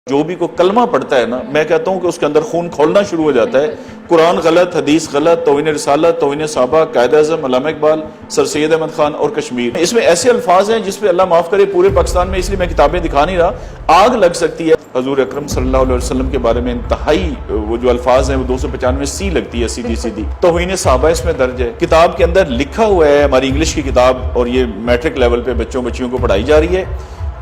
جو بھی کوئی کلمہ پڑھتا ہے نا، میں کہتا ہوں کہ اس کے اندر خون کھولنا شروع ہو جاتا ہے۔ قرآن غلط، حدیث غلط، توہین رسالت، توہین صحابہ، قائد اعظم علامہ اقبال، سر سید احمد خان اور کشمیر، اس میں ایسے الفاظ ہیں جس پہ اللہ معاف کرے پورے پاکستان میں، اس لیے میں کتابیں دکھا نہیں رہا، آگ لگ سکتی ہے۔ حضور اکرم صلی اللہ علیہ وسلم کے بارے میں انتہائی وہ جو الفاظ ہیں وہ 295 سی لگتی ہے، سیدھی سیدھی توہین صحابہ اس میں درج ہے۔ کتاب کے اندر لکھا ہوا ہے، ہماری انگلش کی کتاب، اور یہ میٹرک لیول پہ بچیوں کو پڑھائی جا رہی ہے،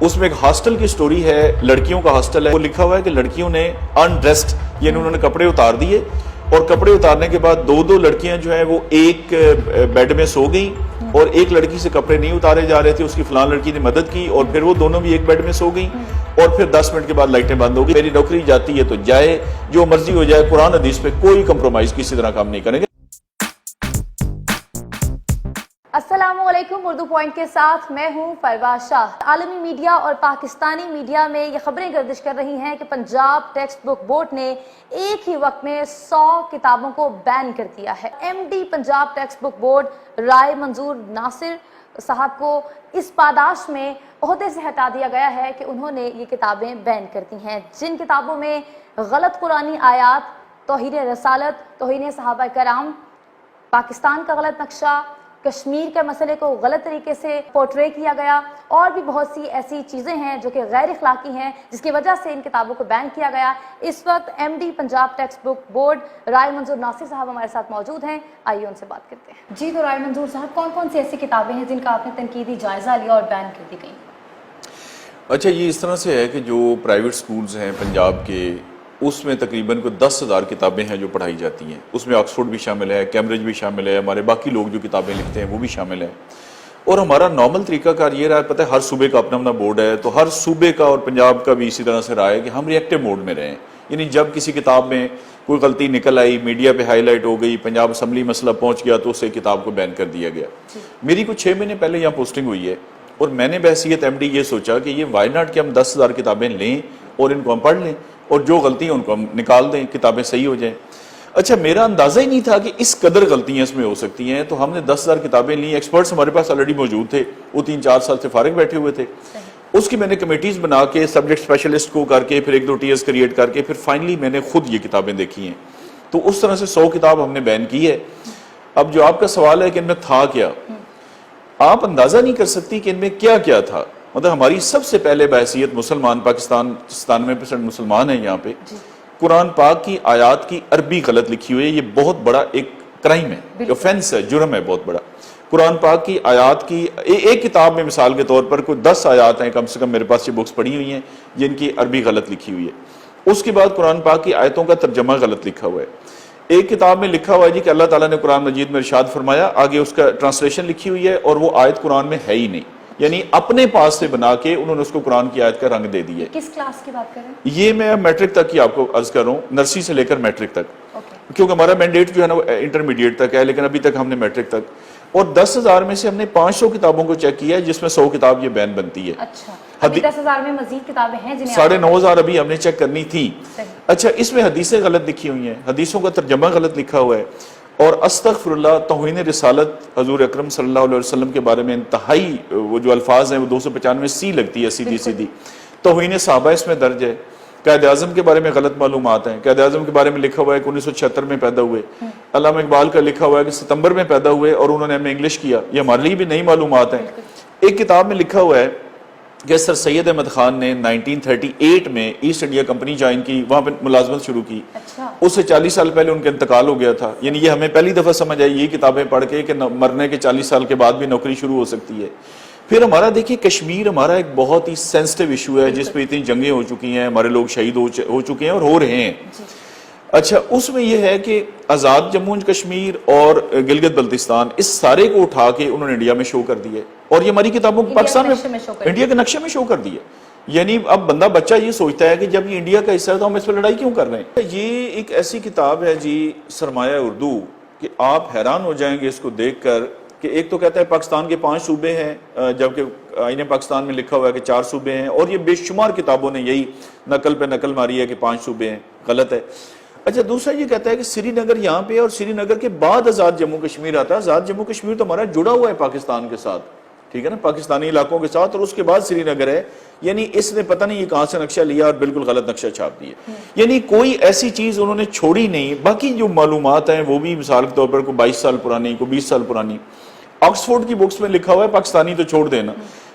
اس میں ایک ہاسٹل کی سٹوری ہے، لڑکیوں کا ہاسٹل ہے، وہ لکھا ہوا ہے کہ لڑکیوں نے انڈریسڈ، یعنی انہوں نے کپڑے اتار دیے، اور کپڑے اتارنے کے بعد دو لڑکیاں جو ہیں وہ ایک بیڈ میں سو گئیں، اور ایک لڑکی سے کپڑے نہیں اتارے جا رہے تھے، اس کی فلان لڑکی نے مدد کی، اور پھر وہ دونوں بھی ایک بیڈ میں سو گئیں، اور پھر 10 منٹ کے بعد لائٹیں بند ہو گئی۔ میری نوکری جاتی ہے تو جائے، جو مرضی ہو جائے، قرآن حدیث پہ کوئی کمپرومائز کسی طرح کام نہیں کریں گے۔ السلام علیکم، اردو پوائنٹ کے ساتھ میں ہوں پرواز شاہ۔ عالمی میڈیا اور پاکستانی میڈیا میں یہ خبریں گردش کر رہی ہیں کہ پنجاب ٹیکسٹ بک بورڈ نے ایک ہی وقت میں 100 کتابوں کو بین کر دیا ہے۔ M D Punjab textbook board Rai Manzoor Nasir sahab کو اس پاداش میں عہدے سے ہٹا دیا گیا ہے کہ انہوں نے یہ کتابیں بین کر دی ہیں، جن کتابوں میں غلط قرآنی آیات، توہین رسالت، توہین صحابہ کرام، پاکستان کا غلط نقشہ، کشمیر کے مسئلے کو غلط طریقے سے پورٹرے کیا گیا، اور بھی بہت سی ایسی چیزیں ہیں جو کہ غیر اخلاقی ہیں، جس کی وجہ سے ان کتابوں کو بین کیا گیا۔ اس وقت M D Punjab textbook board Rai Manzoor Nasir sahab ہمارے ساتھ موجود ہیں، آئیے ان سے بات کرتے ہیں۔ جی تو رائے منظور صاحب، کون کون سی ایسی کتابیں ہیں جن کا آپ نے تنقیدی جائزہ لیا اور بین کر دی گئی؟ اچھا، یہ اس طرح سے ہے کہ جو پرائیویٹ سکولز ہیں پنجاب کے، اس میں تقریباً کوئی 10,000 کتابیں ہیں جو پڑھائی جاتی ہیں، اس میں آکسفورڈ بھی شامل ہے، کیمبرج بھی شامل ہے، ہمارے باقی لوگ جو کتابیں لکھتے ہیں وہ بھی شامل ہے۔ اور ہمارا نارمل طریقہ کار یہ رہا ہے، پتہ ہے ہر صوبے کا اپنا بورڈ ہے، تو ہر صوبے کا اور پنجاب کا بھی اسی طرح سے رہا ہے کہ ہم ری ایکٹیو موڈ میں رہیں، یعنی جب کسی کتاب میں کوئی غلطی نکل آئی، میڈیا پہ ہائی لائٹ ہو گئی، پنجاب اسمبلی مسئلہ پہنچ گیا، تو اسے کتاب کو بین کر دیا گیا۔ میری کچھ 6 مہینے پہلے یہاں پوسٹنگ ہوئی ہے، اور میں نے بحیثیت ایم ڈی یہ سوچا کہ یہ وائی ناٹ کہ ہم 10,000 کتابیں لیں اور ان کو ہم پڑھ لیں، اور جو غلطی ہیں ان کو ہم نکال دیں، کتابیں صحیح ہو جائیں۔ اچھا، میرا اندازہ ہی نہیں تھا کہ اس قدر غلطیاں اس میں ہو سکتی ہیں، تو ہم نے 10,000 کتابیں لیں، ایکسپرٹس ہمارے پاس آلریڈی موجود تھے، وہ 3-4 سال سے فارغ بیٹھے ہوئے تھے، اس کی میں نے کمیٹیز بنا کے سبجیکٹ اسپیشلسٹ کو کر کے، پھر 1-2 ٹیئرز کریٹ کر کے، پھر فائنلی میں نے خود یہ کتابیں دیکھی ہیں، تو اس طرح سے 100 کتاب ہم نے بین کی ہے۔ اب جو آپ کا سوال ہے کہ ان میں تھا کیا، آپ اندازہ نہیں کر سکتی کہ ان میں کیا کیا تھا۔ مطلب ہماری سب سے پہلے بحیثیت مسلمان، پاکستان 97% مسلمان ہیں یہاں پہ، قرآن پاک کی آیات کی عربی غلط لکھی ہوئی ہے، یہ بہت بڑا ایک کرائم ہے، اوفینس ہے، جرم ہے بہت بڑا۔ قرآن پاک کی آیات کی ایک کتاب میں مثال کے طور پر کوئی 10 آیات ہیں کم سے کم، میرے پاس یہ بکس پڑھی ہوئی ہیں جن کی عربی غلط لکھی ہوئی ہے۔ اس کے بعد قرآن پاک کی آیتوں کا ترجمہ غلط لکھا ہوا ہے۔ ایک کتاب میں لکھا ہوا ہے جی کہ اللہ تعالیٰ نے قرآن مجید میں ارشاد فرمایا، آگے اس کا ٹرانسلیشن لکھی ہوئی ہے اور وہ آیت قرآن میں ہے ہی نہیں، یعنی اپنے پاس سے بنا کے انہوں نے اس کو قرآن کی آیت کا رنگ دے دی ہے۔ کس کلاس کی بات کر رہے ہیں؟ یہ میں میٹرک تک کی آپ کو عرض کر رہا ہوں، نرسری سے لے کر میٹرک تک، کیونکہ ہمارا مینڈیٹ جو ہے نا وہ انٹرمیڈیٹ تک ہے، لیکن ابھی تک ہم نے میٹرک تک، اور 10,000 میں سے ہم نے 500 کتابوں کو چیک کیا ہے، جس میں 100 کتاب یہ بین بنتی ہے۔ اچھا، ابھی 10,000 میں مزید کتابیں ہیں جنہیں 9,500 ابھی ہم نے چیک کرنی تھی۔ اچھا، اس میں حدیثیں غلط لکھی ہوئی ہیں، حدیثوں کا ترجمہ غلط لکھا ہوا ہے، اور استغفر اللہ، توہین رسالت، حضور اکرم صلی اللہ علیہ وسلم کے بارے میں انتہائی وہ جو الفاظ ہیں وہ 295 سی لگتی ہے، سیدھی سیدھی توہین صحابہ اس میں درج ہے۔ قائد اعظم کے بارے میں غلط معلومات ہیں، قائد اعظم کے بارے میں لکھا ہوا ہے کہ 1976 میں پیدا ہوئے، علامہ اقبال کا لکھا ہوا ہے کہ ستمبر میں پیدا ہوئے اور انہوں نے ہمیں انگلش کیا، یہ ہمارے لیے بھی نئی معلومات ہیں۔ ایک کتاب میں لکھا ہوا ہے کہ سر سید احمد خان نے 1938 میں ایسٹ انڈیا کمپنی جوائن کی، وہاں پہ ملازمت شروع کی، اس سے 40 سال پہلے ان کا انتقال ہو گیا تھا، یعنی یہ ہمیں پہلی دفعہ سمجھ آئی یہ کتابیں پڑھ کے کہ مرنے کے 40 سال کے بعد بھی نوکری شروع ہو سکتی ہے۔ پھر ہمارا دیکھیے کشمیر ہمارا ایک بہت ہی سینسٹیو ایشو ہے، جس پہ اتنی جنگیں ہو چکی ہیں، ہمارے لوگ شہید ہو چکے ہیں اور ہو رہے ہیں۔ اچھا، اس میں یہ ہے کہ آزاد جموں کشمیر اور گلگت بلتستان، اس سارے کو اٹھا کے انہوں نے انڈیا میں شو کر دیے، اور یہ ہماری کتابوں کو پاکستان میں انڈیا کے نقشے میں شو کر دیے۔ یعنی اب بچہ یہ سوچتا ہے کہ جب یہ انڈیا کا حصہ ہے تو ہم اس پہ لڑائی کیوں کر رہے ہیں۔ یہ ایک ایسی کتاب ہے جی، سرمایہ اردو، کہ آپ حیران ہو جائیں گے اس کو دیکھ کر، کہ ایک تو کہتا ہے پاکستان کے 5 صوبے ہیں، جبکہ آئین پاکستان میں لکھا ہوا ہے کہ 4 صوبے ہیں، اور یہ بے شمار کتابوں نے یہی نقل پہ نقل ماری ہے کہ 5 صوبے ہیں، غلط ہے۔ اچھا، دوسرا یہ کہتا ہے کہ سری نگر یہاں پہ، اور سری نگر کے بعد آزاد جموں کشمیر آتا ہے۔ آزاد جموں کشمیر تو ہمارا جڑا ہوا ہے پاکستان کے ساتھ، ٹھیک ہے نا, پاکستانی علاقوں کے ساتھ, اور اس کے بعد سری نگر ہے. یعنی اس نے پتہ نہیں یہ کہاں سے نقشہ لیا اور بالکل غلط نقشہ چھاپ دیا. یعنی کوئی ایسی چیز انہوں نے چھوڑی نہیں. باقی جو معلومات ہیں وہ بھی مثال کے طور پر کوئی 22 سال پرانی, کوئی 20 سال پرانی. آکسفورڈ کی بکس میں لکھا ہوا ہے پاکستانی تو چھوڑ دینا,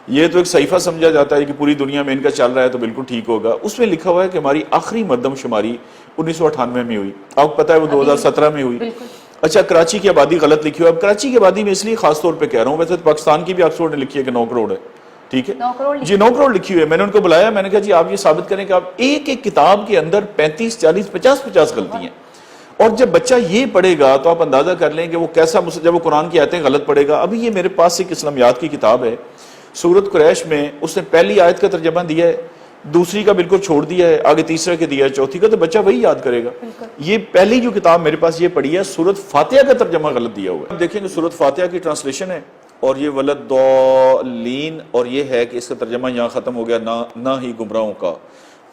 یہ تو ایک صحیفہ سمجھا جاتا ہے کہ پوری دنیا میں ان کا چل رہا ہے تو بالکل ٹھیک ہوگا. اس میں لکھا ہوا ہے کہ ہماری آخری مردم شماری 1998 میں ہوئی, آپ کو پتہ ہے وہ 2017 میں ہوئی. اچھا, کراچی کی آبادی غلط لکھی ہوئی. اب کراچی کی آبادی میں اس لیے خاص طور پہ کہہ رہا ہوں, ویسے پاکستان کی بھی آکسفورڈ نے لکھی ہے کہ 9 کروڑ ہے, ٹھیک ہے جی 9 کروڑ لکھی ہوئی ہے. میں نے ان کو بلایا, میں نے کہا جی آپ یہ ثابت کریں کہ آپ ایک ایک کتاب کے اندر 35 40 50 غلطی ہیں. اور جب بچہ یہ پڑھے گا تو آپ اندازہ کر لیں کہ وہ کیسا, جب وہ قرآن کی آیتیں غلط پڑھے گا. ابھی یہ میرے پاس ایک اسلامیات کی کتاب ہے, سورۃ قریش میں اس نے پہلی آیت کا ترجمہ دیا ہے, دوسری کا بالکل چھوڑ دیا ہے, آگے تیسرا کا دیا ہے, چوتھی کا, تو بچہ وہی یاد کرے گا. یہ پہلی جو کتاب میرے پاس یہ پڑھی ہے, سورۃ فاتحہ کا ترجمہ غلط دیا ہوا ہے. اب دیکھیں کہ سورۃ فاتحہ کی ٹرانسلیشن ہے اور یہ ولدالین, اور یہ ہے کہ اس کا ترجمہ یہاں ختم ہو گیا, نہ ہی گمراہوں کا.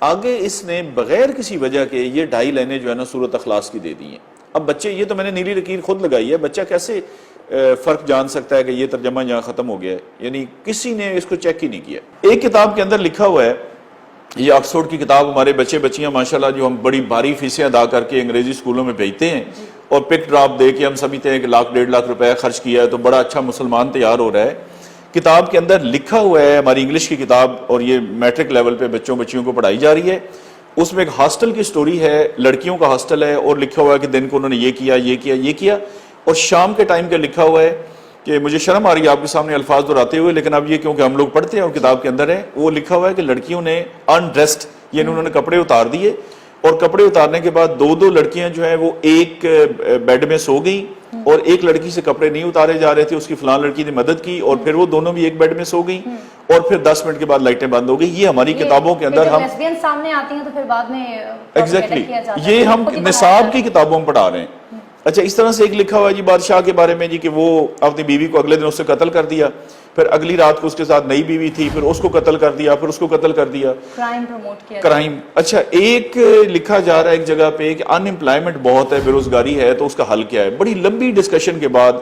آگے اس نے بغیر کسی وجہ کے یہ 2.5 لائنیں جو ہے نا سورۃ اخلاص کی دے دی ہیں. اب بچے, یہ تو میں نے نیلی لکیر خود لگائی ہے, بچہ کیسے فرق جان سکتا ہے کہ یہ ترجمہ یہاں ختم ہو گیا ہے؟ یعنی کسی نے اس کو چیک ہی نہیں کیا. ایک کتاب کے اندر لکھا ہوا ہے, یہ آکسفورڈ کی کتاب, ہمارے بچے بچیاں ماشاءاللہ جو ہم بڑی بھاری فیسیں ادا کر کے انگریزی اسکولوں میں بھیجتے ہیں اور پک ڈراپ دے کے ہم سمجھتے ہیں کہ 1 لاکھ 1.5 لاکھ روپے خرچ کیا ہے تو بڑا اچھا مسلمان تیار ہو رہا ہے. کتاب کے اندر لکھا ہوا ہے, ہماری انگلش کی کتاب, اور یہ میٹرک لیول پہ بچیوں کو پڑھائی جا رہی ہے. اس میں ایک ہاسٹل کی سٹوری ہے, لڑکیوں کا ہاسٹل ہے, اور لکھا ہوا ہے کہ دن کو انہوں نے یہ کیا, اور شام کے ٹائم کا لکھا ہوا ہے کہ مجھے شرم آ رہی ہے آپ کے سامنے الفاظ دہراتے ہوئے, لیکن اب یہ کیونکہ ہم لوگ پڑھتے ہیں اور کتاب کے اندر ہے, وہ لکھا ہوا ہے کہ لڑکیوں نے انڈریسڈ, یعنی انہوں نے کپڑے اتار دیے, اور کپڑے اتارنے کے بعد 2 لڑکیاں جو ہیں وہ ایک بیڈ میں سو گئیں, اور ایک لڑکی سے کپڑے نہیں اتارے جا رہے تھے, اس کی فلان لڑکی نے مدد کی, اور پھر وہ دونوں بھی ایک بیڈ میں سو گئیں, اور پھر 10 منٹ کے بعد لائٹیں بند ہو گئی. یہ ہماری کتابوں کے اندر ہم لیسبین سامنے آتی ہیں تو پھر بعد میں ایگزیکٹلی یہ ہم نصاب کی کتابوں میں پڑھا رہے ہیں. اچھا, اس طرح سے ایک لکھا ہوا ہے جی بادشاہ کے بارے میں, جی کہ وہ اپنی بیوی کو اگلے دن اس سے قتل کر دیا, پھر اگلی رات کو اس کے ساتھ نئی بیوی تھی, پھر اس کو قتل کر دیا, پھر اس کو قتل کر دیا, کرائم پروموٹ کیا, کرائم. اچھا, ایک لکھا جا رہا ہے ایک جگہ پہ کہ ان امپلائمنٹ بہت ہے, بے روزگاری ہے, تو اس کا حل کیا ہے. بڑی لمبی ڈسکشن کے بعد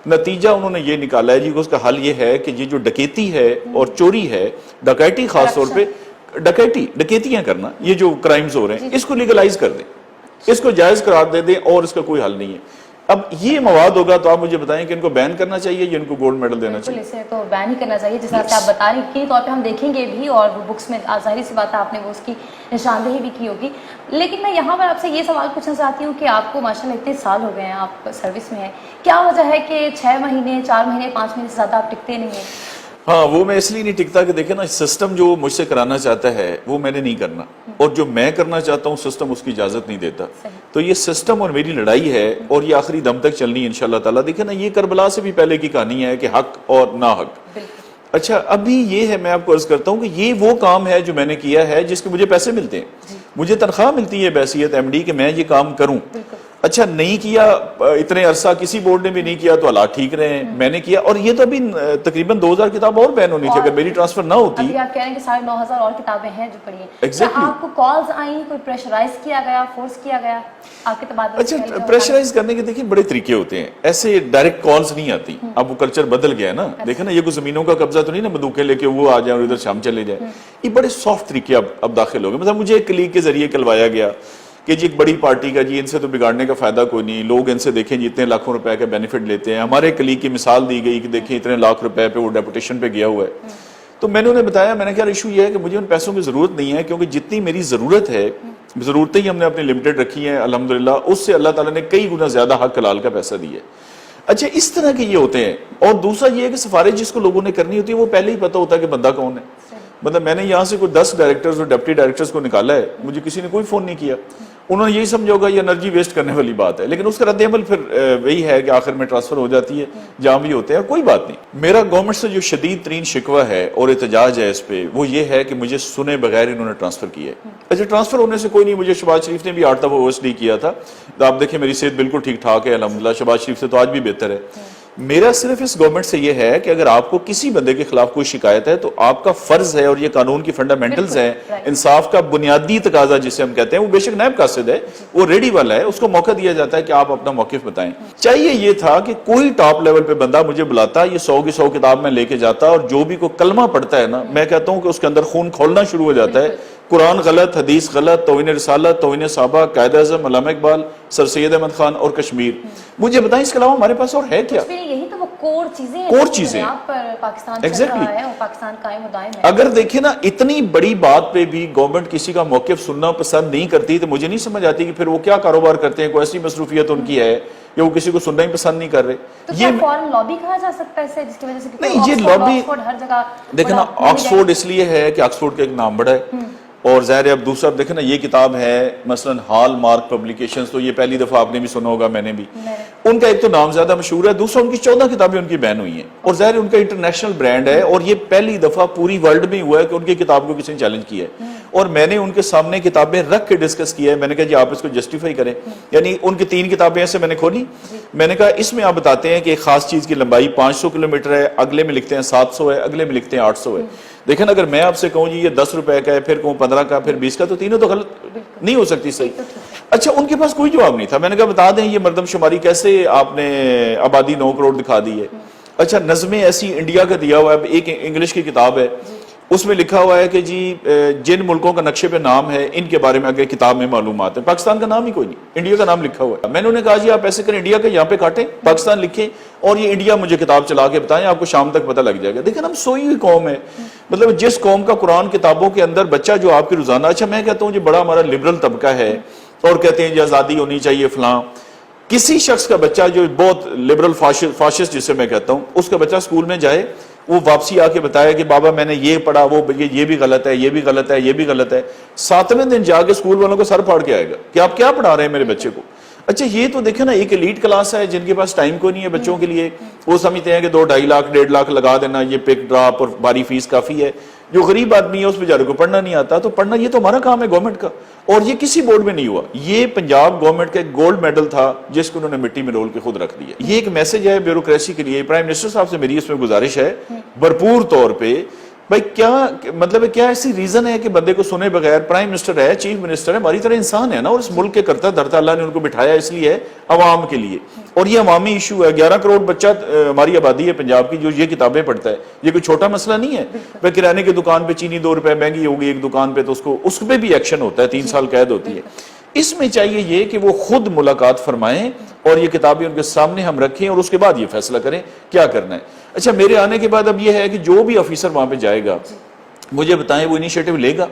نتیجہ انہوں نے یہ نکالا ہے جی کہ اس کا حل یہ ہے کہ یہ جو ڈکیتی ہے اور چوری ہے, ڈکیتی خاص طور پہ ڈکیتیاں کرنا, یہ جو کرائمز ہو رہے ہیں اس کو لیگلائز کر دیں, اس کو جائز قرار دے دیں, اور اس کا کوئی حل نہیں ہے. اب یہ مواد ہوگا تو آپ مجھے بتائیں کہ ان کو بین کرنا چاہیے یا ان کو گولڈ میڈل دینا چاہیے؟ اسے تو بین ہی کرنا چاہیے, جس طرح سے آپ بتا رہی ہیں, طور پہ ہم دیکھیں گے بھی, اور وہ بکس میں ظاہری سی بات ہے آپ نے وہ اس کی نشاندہی بھی کی ہوگی. لیکن میں یہاں پر آپ سے یہ سوال پوچھنا چاہتی ہوں کہ آپ کو ماشاءاللہ اتنے سال ہو گئے ہیں, آپ سروس میں ہیں, کیا وجہ ہے کہ 6 مہینے 4 مہینے 5 مہینے سے زیادہ آپ ٹکتے نہیں ہیں؟ ہاں, وہ میں اس لیے نہیں ٹکتا کہ دیکھیں نا, سسٹم جو مجھ سے کرانا چاہتا ہے وہ میں نے نہیں کرنا, اور جو میں کرنا چاہتا ہوں سسٹم اس کی اجازت نہیں دیتا. تو یہ سسٹم اور میری لڑائی ہے, اور یہ آخری دم تک چلنی ہے انشاءاللہ تعالیٰ. دیکھیں نا, یہ کربلا سے بھی پہلے کی کہانی ہے کہ حق اور نا حق. اچھا, ابھی یہ ہے, میں آپ کو عرض کرتا ہوں کہ یہ وہ کام ہے جو میں نے کیا ہے جس کے مجھے پیسے ملتے ہیں, مجھے تنخواہ ملتی ہے بحیثیت ایم ڈی کہ میں یہ کام کروں. اچھا, نہیں کیا اتنے عرصہ, کسی بورڈ نے بھی نہیں کیا, تو حالات ٹھیک رہے ہیں, میں نے کیا. اور یہ تو ابھی تقریباً 2000 کتاب اور بین ہونی تھی اگر میری ٹرانسفر نہ ہوتی. ابھی آپ کہہ رہے ہیں کہ 9,500 اور کتابیں ہیں جو پڑھی ہیں. کیا آپ کو کالز آئیں, کوئی پریشرائز کیا گیا, فورس کیا گیا آپ کے تبادلے؟ اچھا, پریشرائز کرنے کے دیکھیں بڑے طریقے ہوتے ہیں, ایسے ڈائریکٹ کالز نہیں آتی. اب وہ کلچر بدل گیا ہے نا, دیکھیں نا, یہ کوئی زمینوں کا قبضہ تو نہیں نا, بندوقیں لے کے وہ آ جائیں اور ادھر شام چلے جائیں. یہ بڑے سافٹ طریقے اب داخل ہو گئے. مثلا مجھے ایک کلیگ کے ذریعے کلوایا گیا کہ جی ایک بڑی پارٹی کا, جی ان سے تو بگاڑنے کا فائدہ کوئی نہیں, لوگ ان سے دیکھیں جی اتنے لاکھوں روپے کا بینیفٹ لیتے ہیں. ہمارے کلیگ کی مثال دی گئی کہ دیکھیں اتنے لاکھ روپے پہ وہ ڈیپوٹیشن پہ گیا ہوا ہے. تو میں نے انہیں بتایا, میں نے کہا ایشو یہ ہے کہ مجھے ان پیسوں کی ضرورت نہیں ہے, کیونکہ جتنی میری ضرورت ہے, ضرورتیں ہی ہم نے اپنی لمیٹڈ رکھی ہیں الحمدللہ, اس سے اللہ تعالیٰ نے کئی گنا زیادہ حق حلال کا پیسہ دیا ہے. اچھا, اس طرح کے یہ ہوتے ہیں. اور دوسرا یہ ہے کہ سفارش جس کو لوگوں نے کرنی ہوتی ہے وہ پہلے ہی پتہ ہوتا ہے کہ بندہ کون ہے. مطلب میں نے یہاں سے کوئی 10 ڈائریکٹرز اور ڈپٹی ڈائریکٹرز کو نکالا ہے, مجھے کسی نے کوئی فون نہیں کیا. انہوں نے یہی سمجھا ہوگا یہ انرجی ویسٹ کرنے والی بات ہے, لیکن اس کا رد عمل پھر وہی ہے کہ آخر میں ٹرانسفر ہو جاتی ہے, جہاں بھی ہوتے ہیں. کوئی بات نہیں. میرا گورنمنٹ سے جو شدید ترین شکوہ ہے اور احتجاج ہے اس پہ, وہ یہ ہے کہ مجھے سنے بغیر انہوں نے ٹرانسفر کیا ہے. اچھا, ٹرانسفر ہونے سے کوئی نہیں, مجھے شہباز شریف نے بھی 8 دفعہ OSD کیا تھا. آپ دیکھیں میری صحت بالکل ٹھیک ٹھاک ہے الحمدللہ, شہباز شریف سے تو آج بھی بہتر ہے. میرا صرف اس گورنمنٹ سے یہ ہے کہ اگر آپ کو کسی بندے کے خلاف کوئی شکایت ہے تو آپ کا فرض ہے, اور یہ قانون کی فنڈامنٹلز ہیں, انصاف کا بنیادی تقاضا جسے ہم کہتے ہیں, وہ بے شک نائب قاصد ہے, وہ ریڈی والا ہے, اس کو موقع دیا جاتا ہے کہ آپ اپنا موقف بتائیں. چاہیے یہ تھا کہ کوئی ٹاپ لیول پہ بندہ مجھے بلاتا, یہ 100 کی 100 کتاب میں لے کے جاتا, اور جو بھی کوئی کلمہ پڑھتا ہے نا, میں کہتا ہوں کہ اس کے اندر خون کھولنا شروع ہو جاتا ہے. قرآن غلط, حدیث غلط, توہین رسالت, توہین صحابہ, قائد اعظم, علامہ اقبال, سر سید احمد خان اور کشمیر. مجھے بتائیں اس کے علاوہ ہمارے پاس اور ہے کیا؟ یہی تو وہ کور چیزیں ہیں, کور چیزیں پر پاکستان چل رہا ہے اور پاکستان قائم و دائم ہے. اگر دیکھیں نا, اتنی بڑی بات پہ بھی گورنمنٹ کسی کا موقف سننا پسند نہیں کرتی, تو مجھے نہیں سمجھ آتی کہ پھر وہ کیا کاروبار کرتے ہیں, کوئی ایسی مصروفیت ان کی ہے یا وہ کسی کو سننا ہی پسند نہیں کر رہے. تو کیا فورن لابی کہا جا سکتا ہے اسے, جس کی وجہ سے نہیں, یہ لابی ہر جگہ دیکھیں نا, آکسفورڈ اس لیے ہے کہ آکسفورڈ کا ایک نام بڑا ہے, اور ظاہر ہے اب دوسرا دیکھیں نا, یہ کتاب ہے مثلا ہال مارک پبلیکیشنز, تو یہ پہلی دفعہ آپ نے بھی سنا ہوگا, میں نے بھی. ان کا ایک تو نام زیادہ مشہور ہے, دوسرا ان کی 14 کتابیں ان کی بین ہوئی ہیں, اور ظاہر ان کا انٹرنیشنل برانڈ ہے, اور یہ پہلی دفعہ پوری ورلڈ میں ہوا ہے کہ ان کی کتاب کو کسی نے چیلنج کیا ہے. اور میں نے ان کے سامنے کتابیں رکھ کے ڈسکس کیا ہے, میں نے کہا جی آپ اس کو جسٹیفائی کریں. یعنی ان کی 3 کتابیں ایسے میں نے کھولی, میں نے کہا اس میں آپ بتاتے ہیں کہ ایک خاص چیز کی لمبائی 500 کلومیٹر ہے, اگلے میں لکھتے ہیں 700 ہے, اگلے میں لکھتے ہیں 800 ہے. دیکھیں اگر میں آپ سے کہوں جی یہ 10 روپے کا ہے, پھر کہوں 15 کا, پھر 20 کا, تو تینوں تو غلط نہیں ہو سکتی صحیح. اچھا, ان کے پاس کوئی جواب نہیں تھا. میں نے کہا بتا دیں یہ مردم شماری کیسے آپ نے آبادی 9 کروڑ دکھا دی ہے. اچھا, نظمیں ایسی انڈیا کا دیا ہوا ہے, ایک انگلش کی کتاب ہے, اس میں لکھا ہوا ہے کہ جی جن ملکوں کا نقشے پہ نام ہے ان کے بارے میں اگر کتاب میں معلومات ہیں, پاکستان کا نام ہی کوئی نہیں, انڈیا کا نام لکھا ہوا ہے. میں نے انہیں کہا جی آپ ایسے کریں, انڈیا کا یہاں پہ کاٹیں, پاکستان لکھیں, اور یہ انڈیا مجھے کتاب چلا کے بتائیں, آپ کو شام تک پتہ لگ جائے گا. دیکھیں ہم سوئی ہوئی قوم ہے, مطلب جس قوم کا قرآن کتابوں کے اندر بچہ جو آپ کی روزانہ, اچھا میں کہتا ہوں جی بڑا ہمارا لبرل طبقہ ہے, اور کہتے ہیں جی آزادی ہونی چاہیے فلاں. کسی شخص کا بچہ جو بہت لبرل فاشسٹ جسے میں کہتا ہوں, اس کا بچہ اسکول میں جائے, وہ واپسی آ کے بتایا کہ بابا میں نے یہ پڑھا, وہ یہ بھی غلط ہے, یہ بھی غلط ہے, یہ بھی غلط ہے. 7ویں دن جا کے اسکول والوں کو سر پھاڑ کے آئے گا کہ آپ کیا پڑھا رہے ہیں میرے بچے کو. اچھا, یہ تو دیکھیں نا ایک ایلیٹ کلاس ہے جن کے پاس ٹائم کو نہیں ہے بچوں کے لیے, وہ سمجھتے ہیں کہ 2-2.5 لاکھ 1.5 لاکھ لگا دینا, یہ پک ڈراپ اور باری فیس کافی ہے. جو غریب آدمی ہے اس بیچارے کو پڑھنا نہیں آتا, تو پڑھنا یہ تو ہمارا کام ہے گورنمنٹ کا, اور یہ کسی بورڈ میں نہیں ہوا. یہ پنجاب گورنمنٹ کا ایک گولڈ میڈل تھا جس کو انہوں نے مٹی میں رول کے خود رکھ دیا. یہ ایک میسج ہے بیوروکریسی کے لیے. پرائم منسٹر صاحب سے میری اس میں گزارش ہے بھرپور طور پہ, بھائی کیا مطلب ہے, کیا ایسی ریزن ہے کہ بندے کو سنے بغیر, پرائم منسٹر ہے, چیف منسٹر ہے, ہماری طرح انسان ہے نا, اور اس ملک کے کرتا دھرتا اللہ نے ان کو بٹھایا اس لیے ہے عوام کے لیے, اور یہ عوامی ایشو ہے. 11 کروڑ بچہ ہماری آبادی ہے پنجاب کی جو یہ کتابیں پڑھتا ہے, یہ کوئی چھوٹا مسئلہ نہیں ہے. بھائی کرانے کی دکان پہ چینی 2 روپے مہنگی ہوگی ایک دکان پہ, تو اس پہ بھی ایکشن ہوتا ہے, 3 سال قید ہوتی ہے. اس میں چاہیے یہ کہ وہ خود ملاقات فرمائیں, اور یہ کتابیں ان کے سامنے ہم رکھیں, اور اس کے بعد یہ فیصلہ کریں کیا کرنا ہے. اچھا, میرے آنے کے بعد اب یہ ہے کہ جو بھی آفیسر وہاں پہ جائے گا, مجھے بتائیں وہ انیشیٹو لے گا.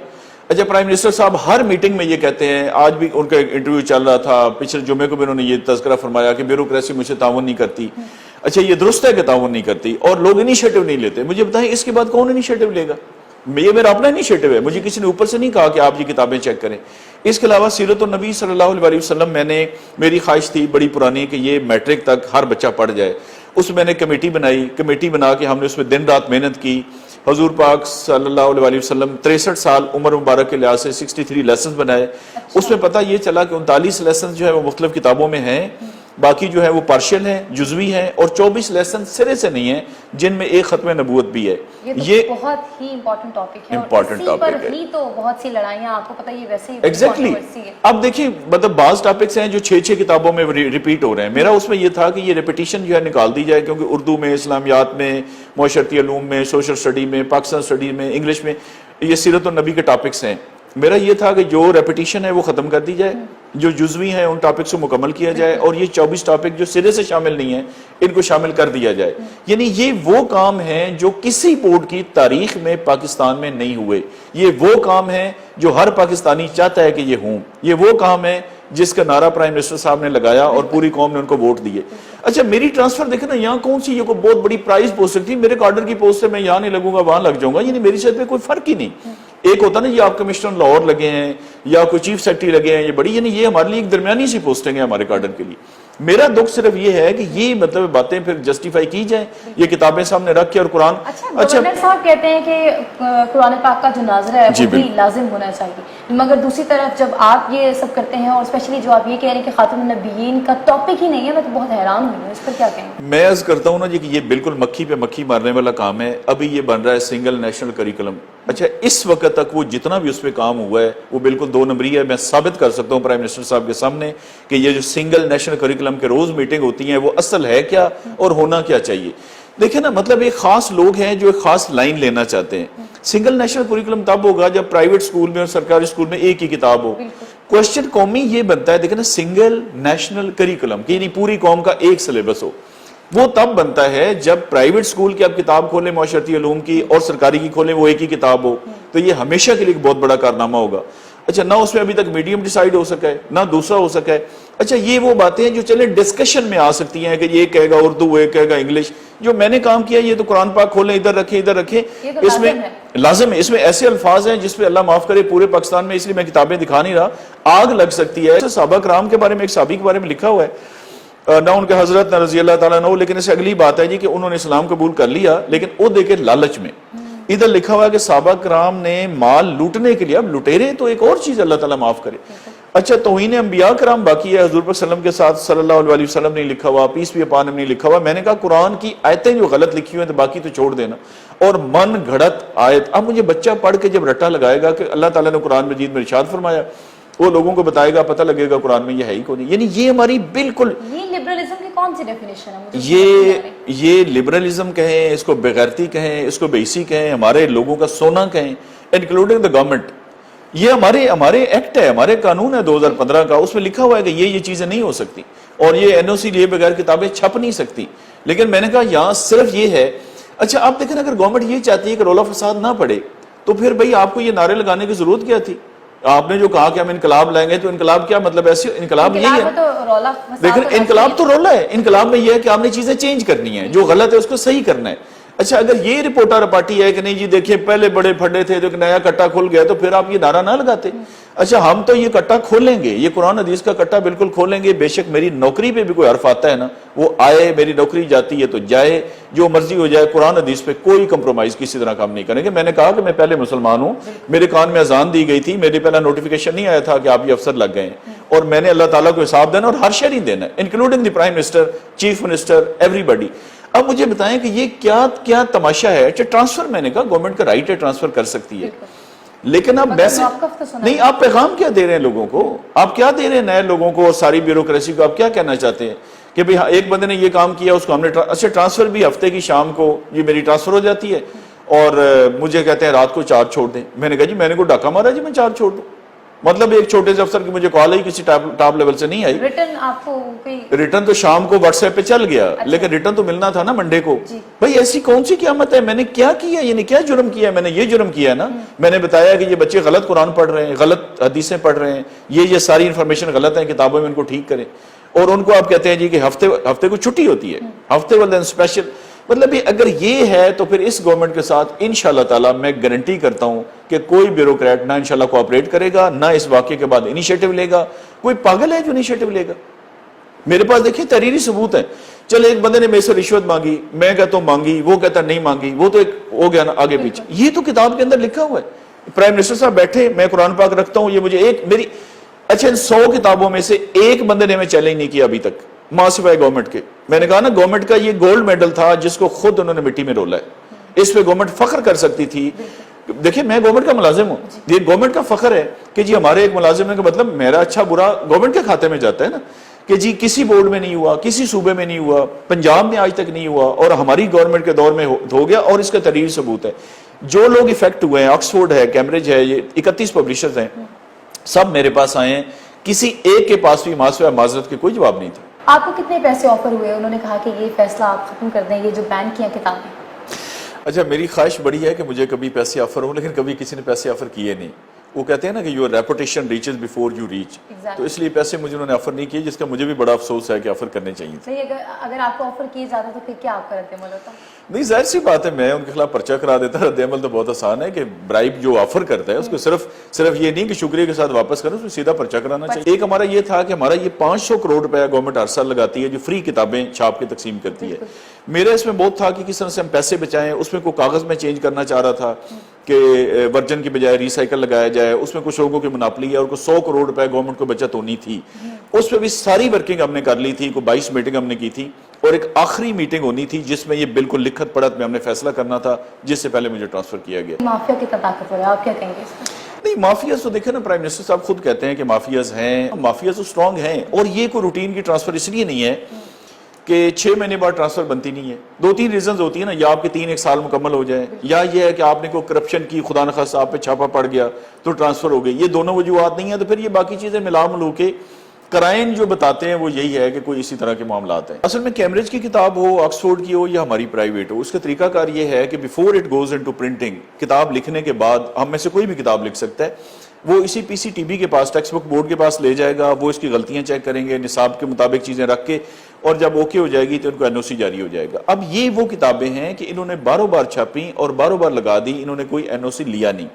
اچھا, پرائم منسٹر صاحب ہر میٹنگ میں یہ کہتے ہیں, آج بھی ان کا انٹرویو چل رہا تھا, پچھلے جمعے کو بھی انہوں نے یہ تذکرہ فرمایا کہ بیوروکریسی مجھ سے تعاون نہیں کرتی. اچھا, یہ درست ہے کہ تعاون نہیں کرتی, اور لوگ انیشیٹو نہیں لیتے. مجھے بتائیں اس کے بعد کون انیشیٹو لے گا؟ یہ میرا اپنا انیشیٹو ہے, مجھے کسی نے اوپر سے نہیں کہا کہ آپ یہ کتابیں چیک کریں. اس کے علاوہ سیرت النبی صلی اللہ علیہ وسلم, میری خواہش تھی بڑی پرانی کہ یہ میٹرک تک ہر بچہ پڑھ جائے. اس میں نے کمیٹی بنائی, کمیٹی بنا کے ہم نے اس میں دن رات محنت کی. حضور پاک صلی اللہ علیہ وسلم 63 سال عمر مبارک کے لحاظ سے 63 لیسنز بنائے. اس میں پتہ یہ چلا کہ 39 لیسنز جو ہے وہ مختلف کتابوں میں ہیں, باقی جو ہے وہ پارشل ہیں, جزوی ہیں, اور 24 لیسن سرے سے نہیں ہیں جن میں ایک ختم نبوت بھی ہے. یہ بہت ہی امپورٹنٹ ٹاپک ہے, اور اسی پر ہی تو بہت سی لڑائیاں آپ کو پتہ یہ ویسے ہی ایگزیکٹلی. اب دیکھیں مطلب بعض ٹاپکس ہیں جو 6 کتابوں میں ریپیٹ ہو رہے ہیں. میرا اس میں یہ تھا کہ یہ ریپیٹیشن جو ہے نکال دی جائے, کیونکہ اردو میں, اسلامیات میں, معاشرتی علوم میں, سوشل سٹڈی میں, پاکستان سٹڈی میں, انگلش میں, یہ سیرت النبی کے ٹاپکس ہیں. میرا یہ تھا کہ جو ریپیٹیشن ہے وہ ختم کر دی جائے, جو جزوی ہیں ان ٹاپکس کو مکمل کیا جائے, اور یہ 24 ٹاپک جو سرے سے شامل نہیں ہیں ان کو شامل کر دیا جائے. یعنی یہ وہ کام ہیں جو کسی بورڈ کی تاریخ میں پاکستان میں نہیں ہوئے. یہ وہ کام ہیں جو ہر پاکستانی چاہتا ہے کہ یہ ہوں. یہ وہ کام ہے جس کا نعرہ پرائم منسٹر صاحب نے لگایا اور پوری قوم نے ان کو ووٹ دیے. اچھا, میری ٹرانسفر دیکھیں نا, یہاں کون سی یہ کوئی بہت بڑی پرائز پوسٹ تھی, میرے کارڈر کی پوسٹ سے میں یہاں نہیں لگوں گا وہاں لگ جاؤں گا, یعنی میری صحت پہ کوئی فرق ہی نہیں. ایک ہوتا نا یہ آپ کمشنر لاہور لگے ہیں یا کوئی چیف سیکرٹری لگے ہیں, یہ بڑی, یعنی یہ ہمارے لیے ایک درمیانی سی پوسٹنگ ہے ہمارے کارڈر کے لیے. میرا دکھ صرف یہ ہے کہ یہ مطلب باتیں پھر جسٹیفائی کی جائیں، یہ کتابیں سامنے رکھ کے اور قرآن گورنر صاحب کہتے ہیں کہ قرآن پاک کا جو ناظرہ ہے وہ بھی لازم ہونا چاہیے، مگر دوسری طرف جب آپ یہ سب کرتے ہیں اور اسپیشلی جو آپ یہ کہہ رہے ہیں کہ خاتم النبیین کا ٹاپک ہی نہیں ہے، میں تو بہت حیران ہوئی ہوں، اس پر کیا کہیں گے؟ میں عرض کرتا ہوں نا جی کہ یہ بالکل مکھی پہ مکھی مارنے والا کام ہے. ابھی یہ بن رہا ہے سنگل نیشنل کریکولم. اچھا اس وقت تک وہ جتنا بھی اس پہ کام ہوا ہے وہ بالکل 2 نمبری ہے. میں ثابت کر سکتا ہوں پرائم منسٹر صاحب کے سامنے کہ یہ جو سنگل نیشنل کریکولم کے روز میٹنگ ہوتی ہیں وہ اصل ہے کیا اور ہونا کیا چاہیے. دیکھیں نا مطلب ایک خاص لوگ ہیں جو ایک خاص لائن لینا چاہتے ہیں. سنگل نیشنل کریکولم تب ہوگا جب پرائیویٹ سکول میں اور سرکاری سکول میں ایک ہی کتاب ہو. کوشچن قومی یہ بنتا ہے دیکھیں نا سنگل نیشنل کریکولم کہ یعنی پوری قوم کا ایک سلیبس ہو. وہ تب بنتا ہے جب پرائیویٹ سکول کی آپ کتاب کھولیں معاشرتی علوم کی اور سرکاری کی کھولیں وہ ایک ہی کتاب ہو. تو یہ ہمیشہ کے لیے ایک بہت بڑا کارنامہ ہوگا. اچھا نہ اس میں ابھی تک میڈیم ڈیسائیڈ ہو سکا ہے نہ دوسرا ہو سکا ہے. اچھا یہ وہ باتیں ہیں جو چلے ڈسکشن میں آ سکتی ہیں کہ یہ کہے گا اردو یہ کہے گا انگلش. جو میں نے کام کیا یہ تو قرآن پاک کھولیں ادھر رکھیں. اس میں لازم ہے. اس میں ایسے الفاظ ہیں جس پہ اللہ معاف کرے پورے پاکستان میں، اس لیے میں کتابیں دکھا نہیں رہا، آگ لگ سکتی ہے. صحابہ کرام کے بارے میں ایک صحابی کے بارے میں لکھا ہوا ہے، نہ ان کے حضرت نہ رضی اللہ تعالیٰ عنہ، لیکن اس سے اگلی بات ہے جی کہ انہوں نے اسلام قبول کر لیا لیکن وہ دیکھے لالچ میں. ادھر لکھا ہوا ہے کہ صحابہ کرام نے مال لوٹنے کے لیے، اب لٹیرے تو ایک اور چیز اللہ تعالیٰ معاف کرے. اچھا توہین انبیاء کرام باقی ہے، حضور پر وسلم کے ساتھ صلی اللہ علیہ وسلم نہیں لکھا ہوا، پیس بھی اپان نہیں لکھا ہوا. میں نے کہا قرآن کی آیتیں جو غلط لکھی ہوئی ہیں تو باقی تو چھوڑ دینا. اور من گھڑت آیت، اب مجھے بچہ پڑھ کے جب رٹا لگائے گا کہ اللہ تعالیٰ نے قرآن مجید میں ارشاد فرمایا، وہ لوگوں کو بتائے گا، پتہ لگے گا قرآن میں یہ ہے ہی کون. یعنی یہ ہماری بالکل لبرلزم کی کون سی ڈیفینیشن ہے؟ یہ لبرلزم کہیں، اس کو بغیرتی کہیں، اس کو بیسی کہیں، ہمارے لوگوں کا سونا کہیں، انکلوڈنگ دا گورنمنٹ. یہ ہمارے ایکٹ ہے، ہمارے قانون ہے 2015 کا، اس میں لکھا ہوا ہے کہ یہ چیزیں نہیں ہو سکتی اور یہ این او سی لیے بغیر کتابیں چھپ نہیں سکتی. لیکن میں نے کہا یہاں صرف یہ ہے. اچھا آپ دیکھیں اگر گورنمنٹ یہ چاہتی ہے کہ رولہ فساد نہ پڑے تو پھر بھئی آپ کو یہ نعرے لگانے کی ضرورت کیا تھی؟ آپ نے جو کہا کہ ہم انقلاب لائیں گے تو انقلاب کیا مطلب؟ ایسے انقلاب یہی ہے. لیکن انقلاب تو رولہ ہے. انقلاب میں یہ ہے کہ آپ نے چیزیں چینج کرنی ہیں، جو غلط ہے اس کو صحیح کرنا ہے. اچھا اگر یہ رپورٹر رپاٹی ہے کہ نہیں جی دیکھیں پہلے بڑے پھڈے تھے تو ایک نیا کٹا کھل گیا تو پھر آپ یہ نعرہ نہ لگاتے. اچھا ہم تو یہ کٹا کھولیں گے، یہ قرآن حدیث کا کٹا بالکل کھولیں گے. بے شک میری نوکری پہ بھی کوئی حرف آتا ہے نا وہ آئے، میری نوکری جاتی ہے تو جائے، جو مرضی ہو جائے. قرآن حدیث پہ کوئی کمپرومائز کسی طرح کام نہیں کریں گے. میں نے کہا کہ میں پہلے مسلمان ہوں، میرے کان میں اذان دی گئی تھی، میرے پہلا نوٹیفیکیشن نہیں آیا تھا کہ آپ یہ افسر لگ گئے ہیں اور میں نے اللہ تعالیٰ کو حساب دینا اور ہر شہری دینا، including the prime minister, chief minister, everybody. اب مجھے بتائیں کہ یہ کیا تماشا ہے؟ اچھا ٹرانسفر میں نے کہا گورنمنٹ کا رائٹ ہے، ٹرانسفر کر سکتی ہے، لیکن آپ میسج نہیں، آپ پیغام کیا دے رہے ہیں لوگوں کو؟ آپ کیا دے رہے ہیں نئے لوگوں کو اور ساری بیوروکریسی کو؟ آپ کیا کہنا چاہتے ہیں کہ بھئی ایک بندے نے یہ کام کیا اس کو ہم نے اچھا ٹرانسفر بھی ہفتے کی شام کو یہ میری ٹرانسفر ہو جاتی ہے اور مجھے کہتے ہیں رات کو چارج چھوڑ دیں. میں نے کہا جی میں نے کوئی ڈاکہ مارا جی میں چارج چھوڑ دوں؟ مطلب ایک چھوٹے سے افسر کی مجھے کال آئی کسی ٹاپ لیول سے نہیں آئی. ریٹرن تو شام کو واٹس ایپ پہ چل گیا لیکن ریٹرن تو ملنا تھا نا منڈے کو. بھئی ایسی کون سی قیامت ہے؟ میں نے کیا کیا؟ یعنی کیا جرم کیا ہے؟ میں نے یہ جرم کیا ہے نا، میں نے بتایا کہ یہ بچے غلط قرآن پڑھ رہے ہیں، غلط حدیثیں پڑھ رہے ہیں، یہ ساری انفارمیشن غلط ہے کتابوں میں، ان کو ٹھیک کریں. اور ان کو آپ کہتے ہیں جی کہ ہفتے کو چھٹی ہوتی ہے، ہفتے والے دن اسپیشل. مطلب اگر یہ ہے تو پھر اس گورنمنٹ کے ساتھ انشاءاللہ تعالی میں گارنٹی کرتا ہوں کہ کوئی بیوروکریٹ نہ انشاءاللہ کوآپریٹ کرے گا، نہ اس واقعے کے بعد انیشیٹو لے گا. کوئی پاگل ہے جو انیشیٹو لے گا؟ میرے پاس دیکھیں تحریری ثبوت ہے. چلے ایک بندے نے میرے سے رشوت مانگی، میں کہتا ہوں مانگی، وہ کہتا نہیں مانگی، وہ تو ایک ہو گیا نا آگے پیچھے. یہ تو کتاب کے اندر لکھا ہوا ہے. پرائم منسٹر صاحب بیٹھے، میں قرآن پاک رکھتا ہوں، یہ مجھے میری اچھا ان 100 کتابوں میں سے ایک بندے نے ہمیں چیلنج نہیں کیا ابھی تک، ماں سوائے گورنمنٹ کے. میں نے کہا نا گورنمنٹ کا یہ گولڈ میڈل تھا جس کو خود انہوں نے مٹی میں رولا ہے. اس پہ گورنمنٹ فخر کر سکتی تھی. دیکھیں میں گورنمنٹ کا ملازم ہوں، یہ گورنمنٹ کا فخر ہے کہ جی ہمارے ایک ملازم ہے کہ مطلب میرا اچھا برا گورنمنٹ کے کھاتے میں جاتا ہے نا، کہ جی کسی بورڈ میں نہیں ہوا، کسی صوبے میں نہیں ہوا، پنجاب میں آج تک نہیں ہوا اور ہماری گورنمنٹ کے دور میں ہو گیا. اور اس کا تحریری ثبوت ہے. جو لوگ افیکٹ ہوئے ہیں، آکسفورڈ ہے، کیمبرج ہے، یہ 31 پبلشرز ہیں، سب میرے پاس آئے ہیں. کسی ایک کے پاس بھی ماسوائے معذرت کے کوئی جواب نہیں تھا. آپ کو کتنے پیسے آفر ہوئے؟ انہوں نے کہا کہ یہ فیصلہ آپ ختم کر دیں، یہ جو بین کیا کتابیں. اچھا میری خواہش بڑی ہے کہ مجھے کبھی پیسے آفر ہوں، لیکن کبھی کسی نے پیسے آفر کیے نہیں. وہ کہتے ہیں نا کہ your reputation reaches before you reach, تو اس لیے پیسے مجھے انہوں نے آفر نہیں کیے، جس کا مجھے بھی بڑا افسوس ہے کہ آفر کرنے چاہیے. اگر آپ کو آفر کیے جاتا تو پھر کیا آپ کا رد عمل ہوتا؟ نہیں ظاہر سی بات ہے میں ان کے خلاف پرچہ کرا دیتا. رد عمل تو بہت آسان ہے کہ برائب جو آفر کرتا ہے اس کو صرف یہ نہیں کہ شکریہ کے ساتھ واپس کریں, اس میں سیدھا پرچہ کرانا چاہیے. ایک ہمارا یہ تھا کہ ہمارا یہ 500 کروڑ روپیہ گورنمنٹ ہر سال لگاتی ہے جو فری کتابیں چھاپ کے تقسیم کرتی ہے. میرا اس میں بہت تھا کہ کس طرح سے ہم پیسے بچائیں. اس میں کوئی کاغذ میں چینج کرنا چاہ رہا تھا کہ ورجن کی بجائے ریسائیکل لگایا جائے. اس میں کچھ لوگوں کی مناپلی ہے اور کوئی 100 کروڑ روپے گورنمنٹ کو بچت ہونی تھی. اس پہ بھی ساری ورکنگ ہم نے کر لی تھی, کوئی 22 میٹنگ ہم نے کی تھی اور ایک آخری میٹنگ ہونی تھی جس میں یہ بالکل لکھت پڑھت میں ہم نے فیصلہ کرنا تھا جس سے پہلے مجھے ٹرانسفر کیا گیا. مافیا کی طاقتور ہے, آپ کیا کہیں گے اس پر؟ نہیں مافیاز تو دیکھیں نا, پرائم منسٹر صاحب خود کہتے ہیں کہ مافیاز ہیں, مافیاز تو سٹرونگ ہیں. اور یہ کوئی روٹین کی ٹرانسفر اس لیے نہیں ہے کہ 6 مہینے بعد ٹرانسفر بنتی نہیں ہے. 2-3 ریزنز ہوتی ہیں نا, یا آپ کے 3 سال مکمل ہو جائیں, یا یہ ہے کہ آپ نے کوئی کرپشن کی, خدا نخواستہ آپ پہ چھاپا پڑ گیا تو ٹرانسفر ہو گئی. یہ دونوں وجوہات نہیں ہیں تو پھر یہ باقی چیزیں ملا ملو کے کرائن جو بتاتے ہیں وہ یہی ہے کہ کوئی اسی طرح کے معاملات ہیں. اصل میں کیمبرج کی کتاب ہو, آکسفورڈ کی ہو یا ہماری پرائیویٹ ہو, اس کا طریقہ کار یہ ہے کہ before it goes into printing, کتاب لکھنے کے بعد ہم میں سے کوئی بھی کتاب لکھ سکتا ہے, وہ اسی پی سی ٹی بی کے پاس, ٹیکسٹ بک بورڈ کے پاس لے جائے گا, وہ اس کی غلطیاں چیک کریں گے, نصاب کے مطابق چیزیں رکھ کے, اور جب اوکے ہو جائے گی تو ان کو این او سی جاری ہو جائے گا. اب یہ وہ کتابیں ہیں کہ انہوں نے باروں بار چھاپی اور باروں بار لگا دی, انہوں نے کوئی این او سی لیا نہیں.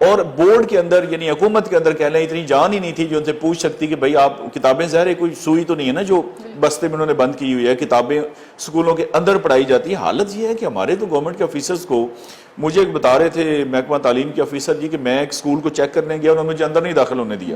اور بورڈ کے اندر یعنی حکومت کے اندر کہہ لیں اتنی جان ہی نہیں تھی جو ان سے پوچھ سکتی کہ بھئی آپ کتابیں, ظاہر ہے کوئی سوئی تو نہیں ہے نا جو بستے میں انہوں نے بند کی ہوئی ہے, کتابیں سکولوں کے اندر پڑھائی جاتی ہیں. حالت یہ ہے کہ ہمارے تو گورنمنٹ کے آفیسرز کو, مجھے ایک بتا رہے تھے محکمہ تعلیم کے آفیسر جی کہ میں ایک سکول کو چیک کرنے گیا, انہوں نے مجھے اندر نہیں داخل ہونے دیا.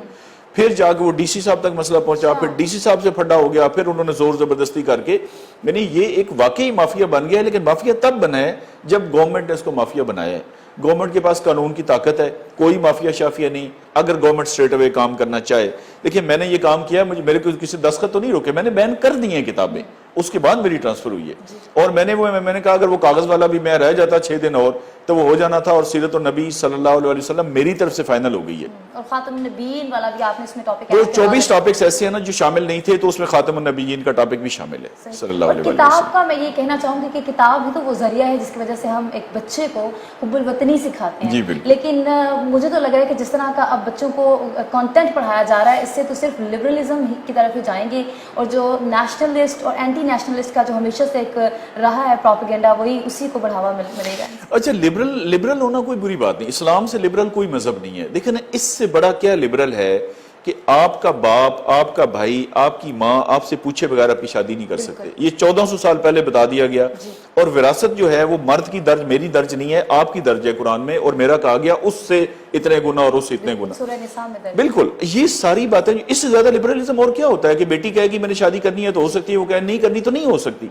پھر جا کے وہ ڈی سی صاحب تک مسئلہ پہنچا, پھر ڈی سی صاحب سے پھڈا ہو گیا, پھر انہوں نے زور زبردستی کر کے, یعنی یہ ایک واقعی مافیا بن گیا ہے. لیکن مافیا تب بنا ہے جب گورنمنٹ نے اس کو مافیا بنایا ہے. گورنمنٹ کے پاس قانون کی طاقت ہے, کوئی مافیا شافیا نہیں. اگر گورنمنٹ اسٹریٹ اوے کام کرنا چاہے, دیکھیں میں نے یہ کام کیا, میرے کو کسی دستخط تو نہیں روکے, میں نے بین کر دی ہیں کتابیں, اس کے بعد میری ٹرانسفر ہوئی ہے. اور میں نے کہا اگر وہ کاغذ والا بھی میں رہ جاتا 6 دن اور تو وہ ہو جانا تھا, اور سیرت النبی صلی اللہ علیہ وسلم میری طرف سے فائنل ہو گئی ہے. اور خاتم النبیین والا بھی آپ نے اس میں ٹاپک تو 24 ٹاپکس ایسے ہیں نا جو شامل نہیں تھے, تو اس میں خاتم النبیین کا ٹاپک بھی شامل ہے صلی اللہ علیہ وسلم. کتاب کا میں یہ کہنا چاہوں گی کہ کتاب ہی تو وہ ذریعہ ہے جس کی وجہ سے ہم ایک بچے کو حب الوطنی سکھاتے ہیں. لیکن مجھے تو لگ رہا ہے کہ جس طرح کا اب بچوں کو کانٹینٹ پڑھایا جا رہا ہے, اس سے تو صرف لبرلزم کی طرف ہی جائیں گے, اور جو نیشنلسٹ اور اینٹی نیشنلسٹ کا جو ہمیشہ سے ایک رہا ہے پروپیگنڈا, وہی اسی کو بڑھاوا ملے گا. اچھا لبرل ہونا کوئی بری بات نہیں, اسلام سے لبرل کوئی مذہب نہیں ہے. دیکھیں نا, اس سے بڑا کیا لبرل ہے کہ آپ کا باپ, آپ کا بھائی, آپ کی ماں آپ سے پوچھے بغیر آپ کی شادی نہیں کر سکتے. یہ 1400 سال پہلے بتا دیا گیا. اور وراثت جو ہے وہ مرد کی درج میری درج نہیں ہے, آپ کی درج ہے قرآن میں, اور میرا کہا گیا اس سے اتنے گنا اور اس سے اتنے گنا. سورہ نساء میں بالکل یہ ساری باتیں. اس سے زیادہ لبرلزم اور کیا ہوتا ہے کہ بیٹی کہے گی میں نے شادی کرنی ہے تو ہو سکتی ہے, وہ کہے نہیں کرنی تو نہیں ہو سکتی.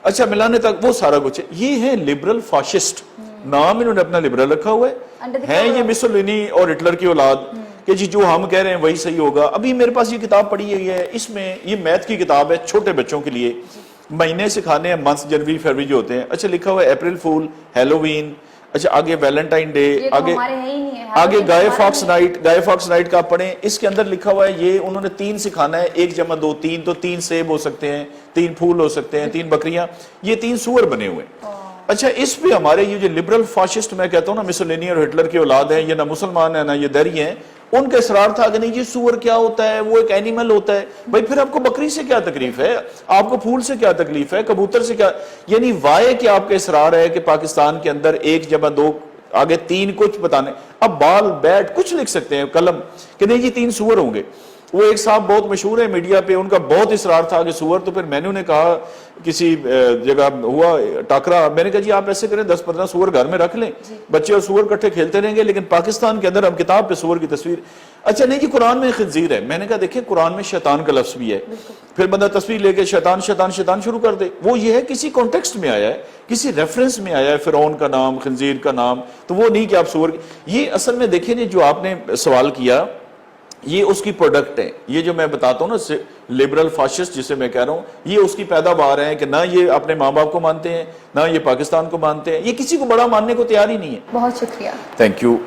اچھا ملانے تک وہ سارا کچھ ہے. یہ ہے لبرل فاشسٹ, نام انہوں نے اپنا لبرل رکھا ہوا ہے یہ مسولینی اور ہٹلر کی اولاد کہ جی جو ہم کہہ رہے ہیں وہی صحیح ہوگا. ابھی میرے پاس یہ کتاب پڑھی ہوئی ہے, اس میں یہ میتھ کی کتاب ہے چھوٹے بچوں کے لیے, مہینے سکھانے ہیں, منتھ جنوری فروری جو ہوتے ہیں. اچھا لکھا ہوا ہے اپریل فول, ہیلووین, اچھا آگے ویلنٹائن ڈے, آگے گائے فاکس نائٹ کا پڑھیں. اس کے اندر لکھا ہوا ہے یہ انہوں نے 3 سکھانا ہے, 1 جمع 2 3, تو 3 سیب ہو سکتے ہیں, 3 پھول ہو سکتے ہیں, 3 بکریاں, یہ 3 سور بنے ہوئے. اچھا اس پہ ہمارے یہ جو لبرل فاشسٹ میں کہتا ہوں نا, مسولینی اور ہٹلر کی اولاد ہیں, یہ نہ مسلمان ہیں نہ یہ دری ہیں, ان کا اصرار تھا کہ نہیں یہ سور کیا ہوتا ہے, وہ ایک اینیمل ہوتا ہے. بھائی پھر آپ کو بکری سے کیا تکلیف ہے, آپ کو پھول سے کیا تکلیف ہے, کبوتر سے کیا, یعنی وائے کہ آپ کا اصرار ہے کہ پاکستان کے اندر 1 جمع 2 آگے 3 کچھ بتانے. اب بال بیٹ کچھ لکھ سکتے ہیں قلم کہ نہیں یہ 3 سور ہوں گے. وہ ایک صاحب بہت مشہور ہے میڈیا پہ, ان کا بہت اصرار تھا کہ سور, تو پھر میں نے انہیں کہا کسی جگہ ہوا ٹاکرا, میں نے کہا جی آپ ایسے کریں 10-15 سور گھر میں رکھ لیں, بچے اور سور کٹھے کھیلتے رہیں گے, لیکن پاکستان کے اندر ہم کتاب پہ سور کی تصویر. اچھا نہیں جی قرآن میں خنزیر ہے. میں نے کہا دیکھیں قرآن میں شیطان کا لفظ بھی ہے, پھر بندہ تصویر لے کے شیطان شیطان شیطان شروع کر دے. وہ یہ ہے کسی کانٹیکسٹ میں آیا ہے, کسی ریفرنس میں آیا ہے, فرعون کا نام, خنزیر کا نام, تو وہ نہیں کہ آپ سور. یہ اصل میں دیکھیں جی جو آپ نے سوال کیا یہ اس کی پروڈکٹ ہے. یہ جو میں بتاتا ہوں نا لبرل فاشسٹ جسے میں کہہ رہا ہوں, یہ اس کی پیداوار ہے کہ نہ یہ اپنے ماں باپ کو مانتے ہیں نہ یہ پاکستان کو مانتے ہیں, یہ کسی کو بڑا ماننے کو تیار ہی نہیں ہے. بہت شکریہ. Thank you.